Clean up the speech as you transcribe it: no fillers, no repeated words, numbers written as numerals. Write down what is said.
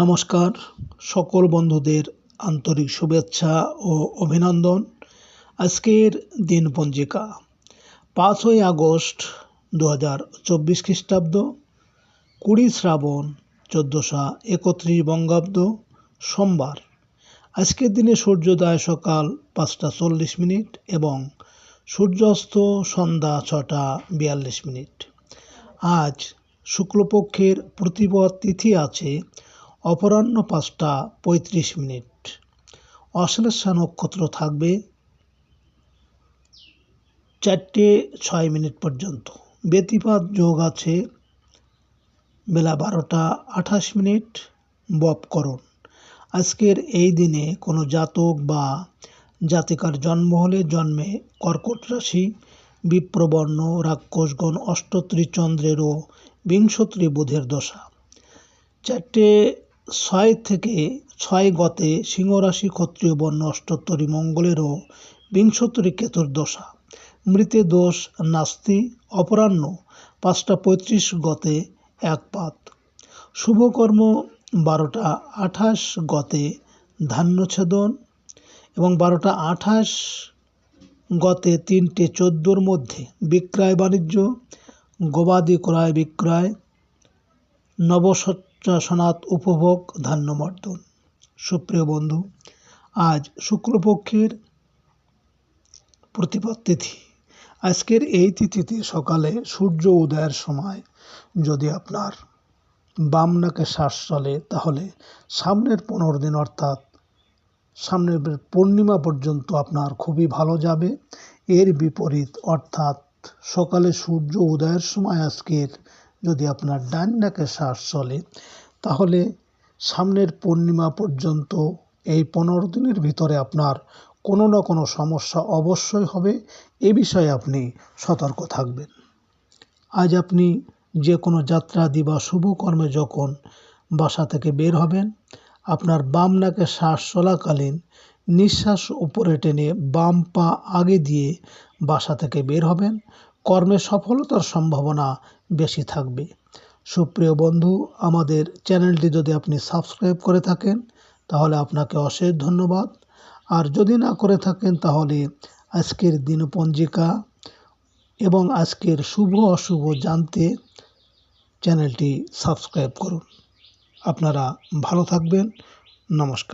নমস্কার, সকল বন্ধুদের আন্তরিক শুভেচ্ছা ও অভিনন্দন। আজকের দিনপঞ্জিকা 5ই আগস্ট 2024 খ্রিস্টাব্দ, 20 শ্রাবণ 1431 বঙ্গাব্দ, সোমবার। আজকের দিনে সূর্যোদয় সকাল 5টা 40 এবং সূর্যাস্ত সন্ধ্যা 6টা 42। আজ শুক্লপক্ষের প্রতিপদ তিথি আছে অপরাহ্ন 5টা 35। অশ্লেষা নক্ষত্র থাকবে 4টে 6 পর্যন্ত। ব্যতিপাত যোগ আছে বেলা 12টা 28। বপকরণ। আজকের এই দিনে কোনো জাতক বা জাতিকার জন্ম হলে জন্মে কর্কট রাশি, বিপ্রবর্ণ, রাক্ষসগণ, অষ্টত্রী চন্দ্রের ও বিংশত্রী বুধের দশা। 4টে 6 গতে সিংহরাশি, ক্ষত্রিয় বর্ণ, অষ্টোত্তরী মঙ্গলের ও বিংশত্তরী কেতুর দশা। মৃতে দোষ নাস্তি। অপরাহ্ন 5টা 35 গতে একপাত। শুভকর্ম 12টা 28 গতে ধান্যছেদন এবং 12টা 28 গতে 3টে 14 মধ্যে বিক্রয় বাণিজ্য, গবাদি ক্রয় বিক্রয়, নবসনাত উপভোগ, ধান্যমর্দন। সুপ্রিয় বন্ধু, আজ শুক্লপক্ষের প্রতিপদ তিথি। আজকের এই তিথিতে সকালে সূর্য উদয়ের সময় যদি আপনার বাম নাকে শ্বাস চলে, তাহলে সামনের 15 দিন অর্থাৎ সামনের পূর্ণিমা পর্যন্ত আপনার খুবই ভালো যাবে। এর বিপরীত অর্থাৎ সকালে সূর্য উদয়ের সময় আজকের যদি আপনার ডান নাকে শ্বাস চলে, তাহলে সামনের পূর্ণিমা পর্যন্ত এই 15 দিনের ভিতরে আপনার কোনো না কোনো সমস্যা অবশ্যই হবে। এ বিষয়ে আপনি সতর্ক থাকবেন। আজ আপনি যে কোনো যাত্রাদি বা শুভকর্মে যখন বাসা থেকে বের হবেন, আপনার বাম নাকে শ্বাস চলাকালীন নিঃশ্বাস উপরে টেনে বাম পা আগে দিয়ে বাসা থেকে বের হবেন। কর্মে সফলতার সম্ভাবনা বেশি থাকবে। সুপ্রিয় বন্ধু, আমাদের চ্যানেলটি যদি আপনি সাবস্ক্রাইব করে থাকেন, তাহলে আপনাকে অশেষ ধন্যবাদ। আর যদি না করে থাকেন, তাহলে আজকের দিনপঞ্জিকা এবং আজকের শুভ অশুভ জানতে চ্যানেলটি সাবস্ক্রাইব করুন। আপনারা ভালো থাকবেন। নমস্কার।